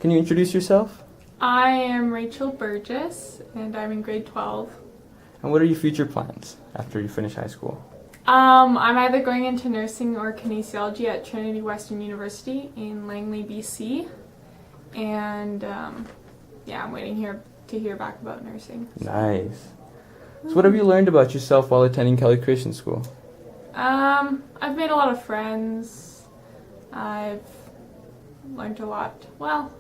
Can you introduce yourself? I am Rachel Burgis, and I'm in grade 12. And what are your future plans after you finish high school? I'm either going into nursing or kinesiology at Trinity Western University in Langley, BC. And I'm waiting to hear back about nursing. Nice. So what have you learned about yourself while attending Kelly Christian School? I've made a lot of friends. I've learned a lot, about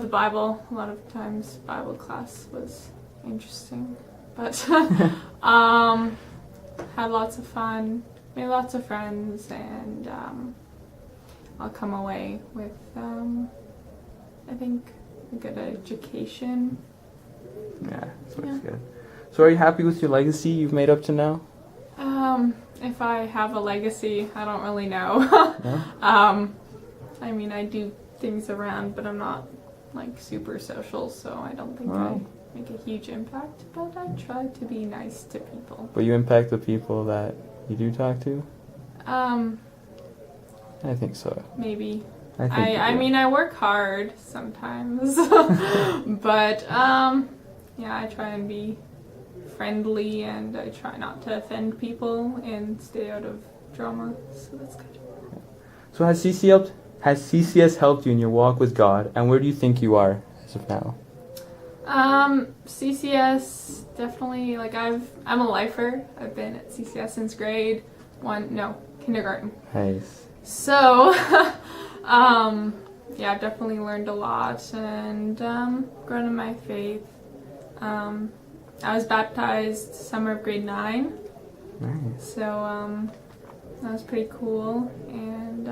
the Bible. A lot of times Bible class was interesting. But had lots of fun, made lots of friends, and I'll come away with, I think, a good education. Yeah, that's good. So are you happy with your legacy you've made up to now? If I have a legacy, I don't really know. No? I mean, I do things around, but I'm not super social, so I don't think I make a huge impact, but I try to be nice to people. But you impact the people that you do talk to? I think so. Maybe. I mean, I work hard sometimes, but I try and be friendly, and I try not to offend people and stay out of drama, so that's good. So has CCS helped you in your walk with God, and where do you think you are as of now? CCS definitely, I'm a lifer. I've been at CCS since kindergarten. Nice. So, I've definitely learned a lot and grown in my faith. I was baptized summer of grade 9. Nice. So, that was pretty cool, and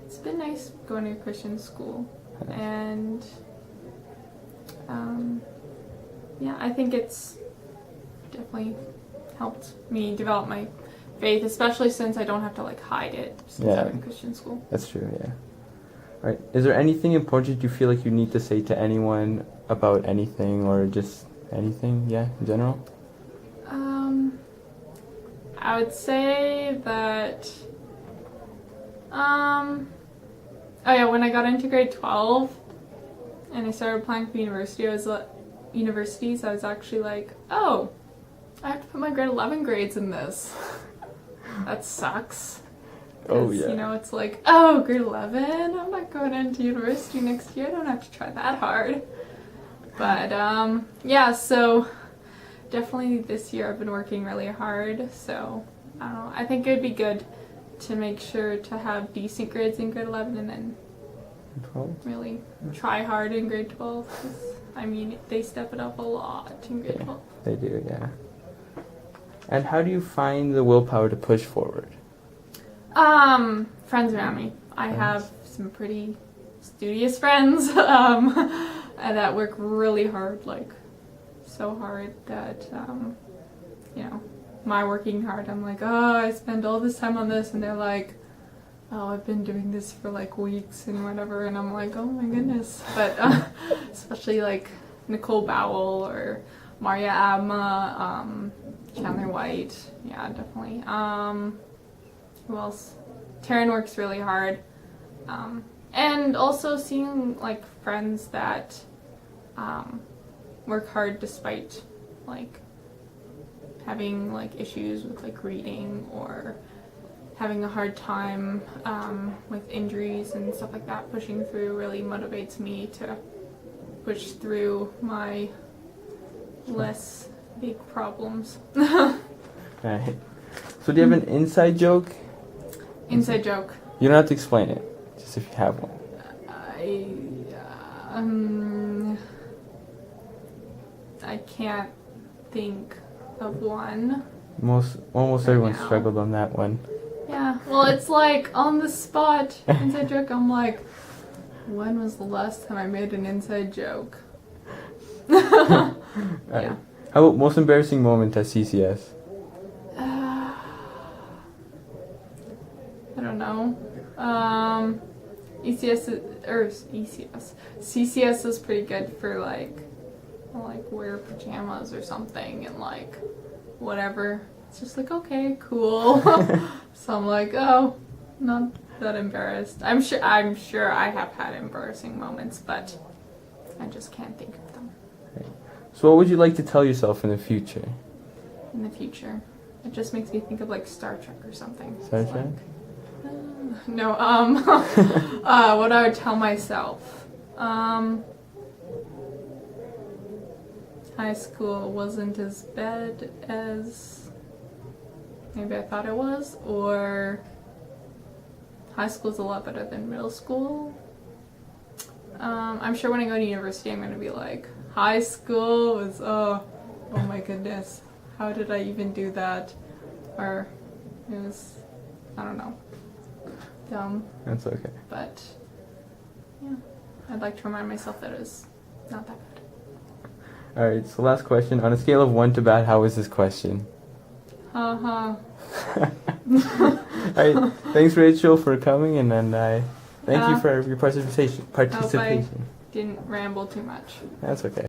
it's been nice going to a Christian school. Nice. And I think it's definitely helped me develop my faith, especially since I don't have to hide it since I'm in Christian school. That's true, yeah. All right. Is there anything important you feel like you need to say to anyone about anything, or just anything, in general? I would say that, when I got into grade 12 and I started applying for universities, I was actually like, oh, I have to put my grade 11 grades in this. That sucks. Oh, yeah. It's like, oh, grade 11? I'm not going into university next year. I don't have to try that hard. But, so definitely this year I've been working really hard. So, I don't know. I think it would be good to make sure to have decent grades in grade 11 and then 12? Really try hard in grade 12. 'Cause, they step it up a lot in grade 12. They do, yeah. And how do you find the willpower to push forward? Friends around me. I have some pretty studious friends that work really hard, so hard that, my working hard, I'm like, oh, I spend all this time on this, and they're like, oh, I've been doing this for weeks and whatever, and I'm like, oh my goodness. But especially Nicole Bowell or Maria Abma, Chandler White, yeah, definitely. Who else? Taryn works really hard. And also seeing friends that work hard despite having issues with reading or having a hard time with injuries and stuff like that. Pushing through really motivates me to push through my less big problems. Right. So do you have an inside joke? Inside joke. You don't have to explain it, just if you have one. I can't think of one. Almost everyone struggled on that one. Yeah, well, it's on the spot. Inside joke, I'm like, when was the last time I made an inside joke? Right. Yeah. How about most embarrassing moment at CCS? I don't know. CCS is pretty good for wear pajamas or something and whatever. It's just okay, cool. So I'm like, oh, not that embarrassed. I'm sure I have had embarrassing moments, but I just can't think of them. So what would you like to tell yourself in the future? In the future, it just makes me think of like Star Trek or something. Star It's Trek? no, what I would tell myself. High school wasn't as bad as maybe I thought it was, or high school's a lot better than middle school. I'm sure when I go to university, I'm going to be like, high school was, oh my goodness, how did I even do that? Or it was, I don't know, dumb. That's okay. But yeah, I'd like to remind myself that it was not that bad. Alright, so last question. On a scale of 1 to bad, how was this question? Uh-huh. Alright, thanks Rachel for coming, and then thank you Yeah. for your participation. Hope I didn't ramble too much. That's okay.